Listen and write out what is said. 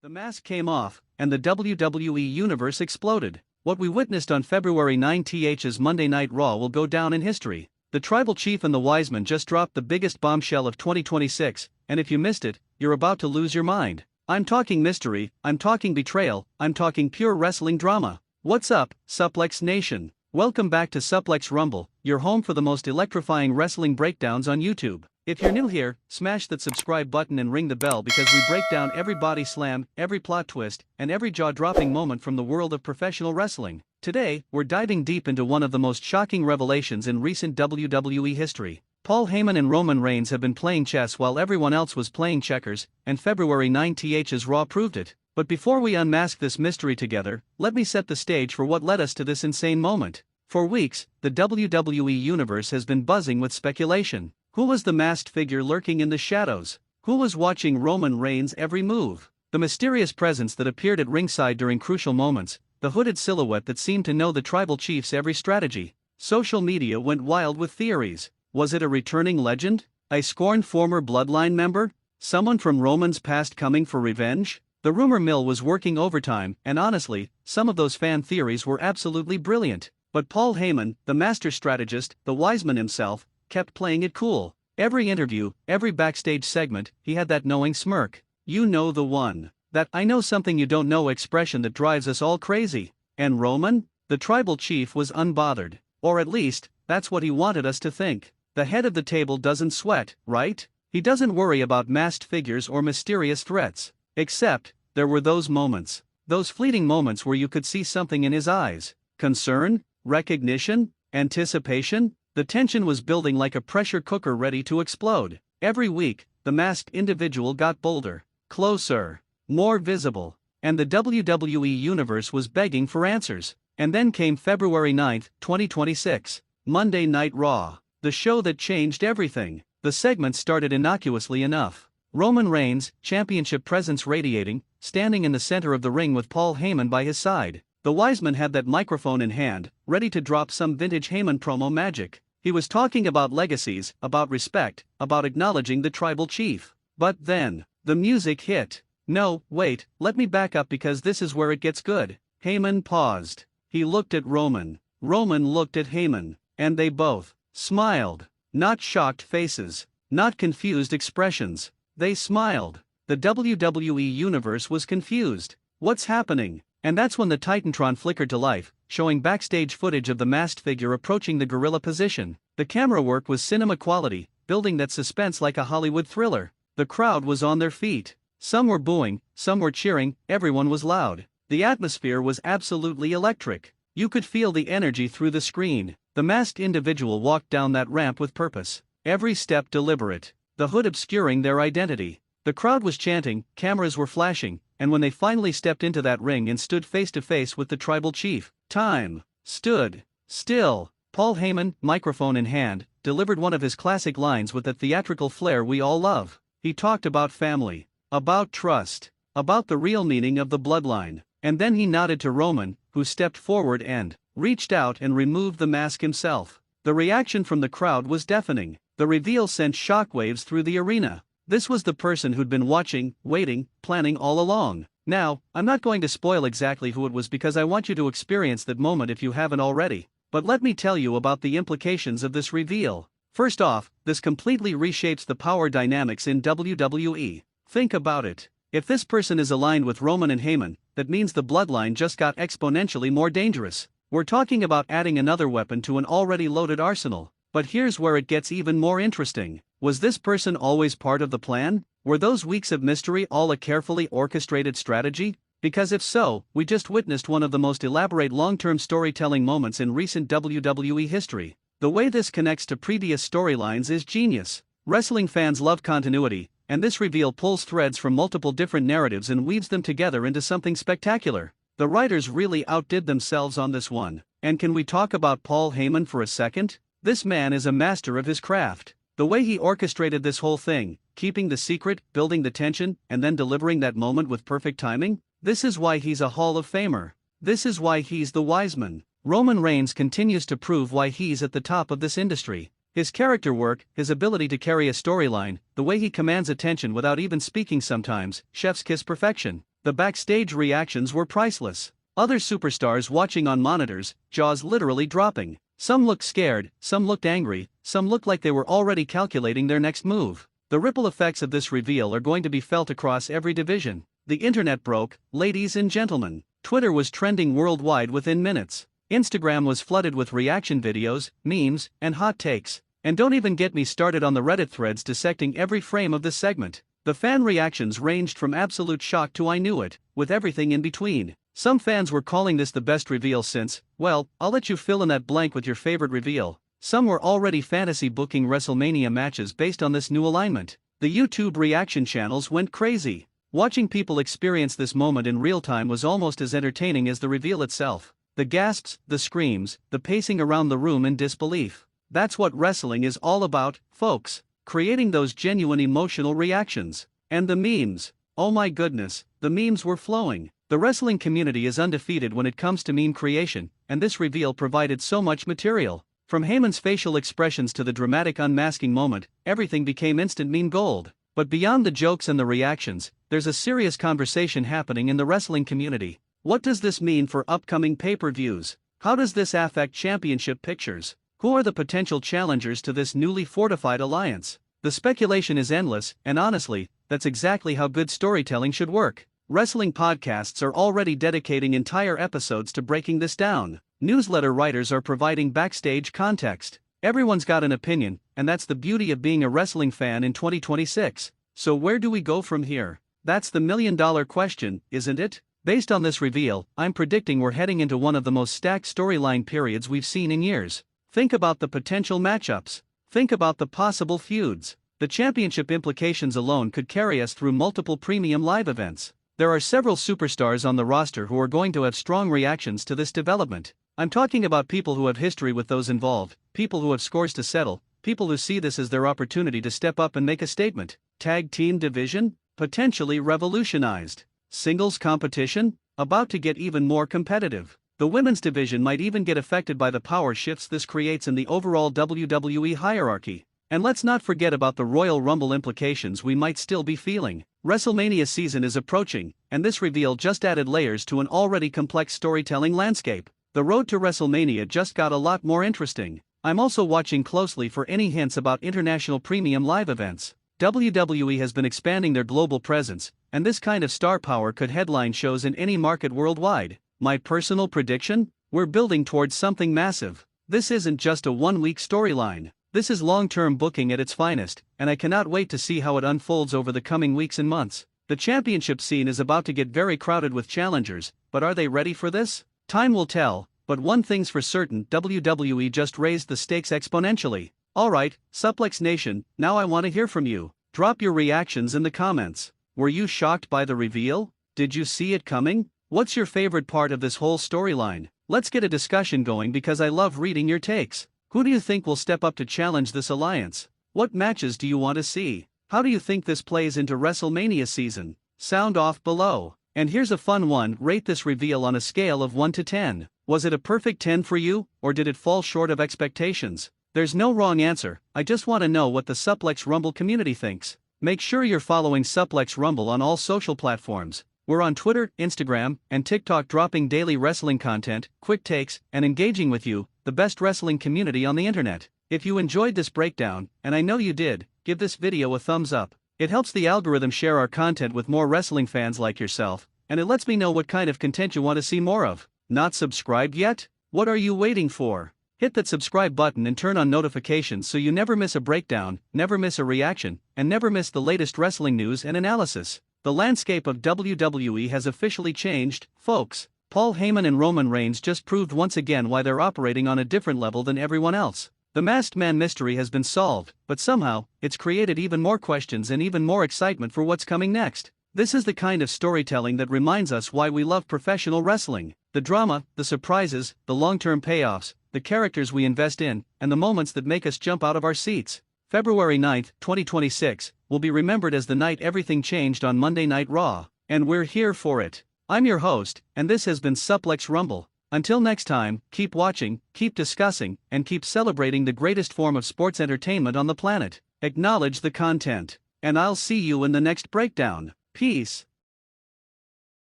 The mask came off, and the WWE Universe exploded. What we witnessed on February 9th's Monday Night Raw will go down in history. The Tribal Chief and the Wiseman just dropped the biggest bombshell of 2026, and if you missed it, you're about to lose your mind. I'm talking mystery, I'm talking betrayal, I'm talking pure wrestling drama. What's up, Suplex Nation? Welcome back to Suplex Rumble, your home for the most electrifying wrestling breakdowns on YouTube. If you're new here, smash that subscribe button and ring the bell because we break down every body slam, every plot twist, and every jaw-dropping moment from the world of professional wrestling. Today, we're diving deep into one of the most shocking revelations in recent WWE history. Paul Heyman and Roman Reigns have been playing chess while everyone else was playing checkers, and February 9th's Raw proved it. But before we unmask this mystery together, let me set the stage for what led us to this insane moment. For weeks, the WWE Universe has been buzzing with speculation. Who was the masked figure lurking in the shadows? Who was watching Roman Reigns' every move? The mysterious presence that appeared at ringside during crucial moments, the hooded silhouette that seemed to know the Tribal Chief's every strategy. Social media went wild with theories. Was it a returning legend? A scorned former bloodline member? Someone from Roman's past coming for revenge? The rumor mill was working overtime, and honestly, some of those fan theories were absolutely brilliant. But Paul Heyman, the master strategist, the Wiseman himself, kept playing it cool. Every interview, every backstage segment, he had that knowing smirk. You know the one. That "I know something you don't know" expression that drives us all crazy. And Roman? The Tribal Chief was unbothered. Or at least, that's what he wanted us to think. The head of the table doesn't sweat, right? He doesn't worry about masked figures or mysterious threats. Except, there were those moments. Those fleeting moments where you could see something in his eyes. Concern? Recognition? Anticipation? The tension was building like a pressure cooker ready to explode. Every week, the masked individual got bolder, closer, more visible, and the WWE Universe was begging for answers. And then came February 9th, 2026, Monday Night Raw, the show that changed everything. The segment started innocuously enough. Roman Reigns, championship presence radiating, standing in the center of the ring with Paul Heyman by his side. The Wiseman had that microphone in hand, ready to drop some vintage Heyman promo magic. He was talking about legacies, about respect, about acknowledging the Tribal Chief. But then, the music hit. No, wait, let me back up because this is where it gets good. Heyman paused. He looked at Roman. Roman looked at Heyman. And they both smiled. Not shocked faces. Not confused expressions. They smiled. The WWE Universe was confused. What's happening? And that's when the Titantron flickered to life, showing backstage footage of the masked figure approaching the gorilla position. The camera work was cinema quality, building that suspense like a Hollywood thriller. The crowd was on their feet. Some were booing, some were cheering, everyone was loud. The atmosphere was absolutely electric. You could feel the energy through the screen. The masked individual walked down that ramp with purpose. Every step deliberate. The hood obscuring their identity. The crowd was chanting, cameras were flashing, and when they finally stepped into that ring and stood face to face with the Tribal Chief, time stood still. Paul Heyman, microphone in hand, delivered one of his classic lines with the theatrical flair we all love. He talked about family, about trust, about the real meaning of the bloodline, and then he nodded to Roman, who stepped forward and reached out and removed the mask himself. The reaction from the crowd was deafening. The reveal sent shockwaves through the arena. This was the person who'd been watching, waiting, planning all along. Now, I'm not going to spoil exactly who it was because I want you to experience that moment if you haven't already. But let me tell you about the implications of this reveal. First off, this completely reshapes the power dynamics in WWE. Think about it. If this person is aligned with Roman and Heyman, that means the bloodline just got exponentially more dangerous. We're talking about adding another weapon to an already loaded arsenal. But here's where it gets even more interesting. Was this person always part of the plan? Were those weeks of mystery all a carefully orchestrated strategy? Because if so, we just witnessed one of the most elaborate long-term storytelling moments in recent WWE history. The way this connects to previous storylines is genius. Wrestling fans love continuity, and this reveal pulls threads from multiple different narratives and weaves them together into something spectacular. The writers really outdid themselves on this one. And can we talk about Paul Heyman for a second? This man is a master of his craft. The way he orchestrated this whole thing, keeping the secret, building the tension, and then delivering that moment with perfect timing, this is why he's a Hall of Famer. This is why he's the Wiseman. Roman Reigns continues to prove why he's at the top of this industry. His character work, his ability to carry a storyline, the way he commands attention without even speaking sometimes, chef's kiss perfection. The backstage reactions were priceless. Other superstars watching on monitors, jaws literally dropping. Some looked scared, some looked angry, some looked like they were already calculating their next move. The ripple effects of this reveal are going to be felt across every division. The internet broke, ladies and gentlemen. Twitter was trending worldwide within minutes. Instagram was flooded with reaction videos, memes, and hot takes. And don't even get me started on the Reddit threads dissecting every frame of this segment. The fan reactions ranged from absolute shock to I knew it, with everything in between. Some fans were calling this the best reveal since, well, I'll let you fill in that blank with your favorite reveal. Some were already fantasy booking WrestleMania matches based on this new alignment. The YouTube reaction channels went crazy. Watching people experience this moment in real time was almost as entertaining as the reveal itself. The gasps, the screams, the pacing around the room in disbelief. That's what wrestling is all about, folks. Creating those genuine emotional reactions. And the memes. Oh my goodness, the memes were flowing. The wrestling community is undefeated when it comes to meme creation, and this reveal provided so much material. From Heyman's facial expressions to the dramatic unmasking moment, everything became instant meme gold. But beyond the jokes and the reactions, there's a serious conversation happening in the wrestling community. What does this mean for upcoming pay-per-views? How does this affect championship pictures? Who are the potential challengers to this newly fortified alliance? The speculation is endless, and honestly, that's exactly how good storytelling should work. Wrestling podcasts are already dedicating entire episodes to breaking this down. Newsletter writers are providing backstage context. Everyone's got an opinion, and that's the beauty of being a wrestling fan in 2026. So where do we go from here? That's the million-dollar question, isn't it? Based on this reveal, I'm predicting we're heading into one of the most stacked storyline periods we've seen in years. Think about the potential matchups. Think about the possible feuds. The championship implications alone could carry us through multiple premium live events. There are several superstars on the roster who are going to have strong reactions to this development. I'm talking about people who have history with those involved, people who have scores to settle, people who see this as their opportunity to step up and make a statement. Tag team division? Potentially revolutionized. Singles competition? About to get even more competitive. The women's division might even get affected by the power shifts this creates in the overall WWE hierarchy. And let's not forget about the Royal Rumble implications we might still be feeling. WrestleMania season is approaching, and this reveal just added layers to an already complex storytelling landscape. The road to WrestleMania just got a lot more interesting. I'm also watching closely for any hints about international premium live events. WWE has been expanding their global presence, and this kind of star power could headline shows in any market worldwide. My personal prediction? We're building towards something massive. This isn't just a one-week storyline. This is long-term booking at its finest, and I cannot wait to see how it unfolds over the coming weeks and months. The championship scene is about to get very crowded with challengers, but are they ready for this? Time will tell, but one thing's for certain, WWE just raised the stakes exponentially. Alright, Suplex Nation, now I want to hear from you. Drop your reactions in the comments. Were you shocked by the reveal? Did you see it coming? What's your favorite part of this whole storyline? Let's get a discussion going because I love reading your takes. Who do you think will step up to challenge this alliance? What matches do you want to see? How do you think this plays into WrestleMania season? Sound off below. And here's a fun one, rate this reveal on a scale of 1 to 10. Was it a perfect 10 for you, or did it fall short of expectations? There's no wrong answer, I just want to know what the Suplex Rumble community thinks. Make sure you're following Suplex Rumble on all social platforms. We're on Twitter, Instagram, and TikTok dropping daily wrestling content, quick takes, and engaging with you, the best wrestling community on the internet. If you enjoyed this breakdown, and I know you did, give this video a thumbs up. It helps the algorithm share our content with more wrestling fans like yourself, and it lets me know what kind of content you want to see more of. Not subscribed yet? What are you waiting for? Hit that subscribe button and turn on notifications so you never miss a breakdown, never miss a reaction, and never miss the latest wrestling news and analysis. The landscape of WWE has officially changed, folks. Paul Heyman and Roman Reigns just proved once again why they're operating on a different level than everyone else. The Masked Man mystery has been solved, but somehow, it's created even more questions and even more excitement for what's coming next. This is the kind of storytelling that reminds us why we love professional wrestling. The drama, the surprises, the long-term payoffs, the characters we invest in, and the moments that make us jump out of our seats. February 9th, 2026, will be remembered as the night everything changed on Monday Night Raw, and we're here for it. I'm your host, and this has been Suplex Rumble. Until next time, keep watching, keep discussing, and keep celebrating the greatest form of sports entertainment on the planet. Acknowledge the content. And I'll see you in the next breakdown. Peace.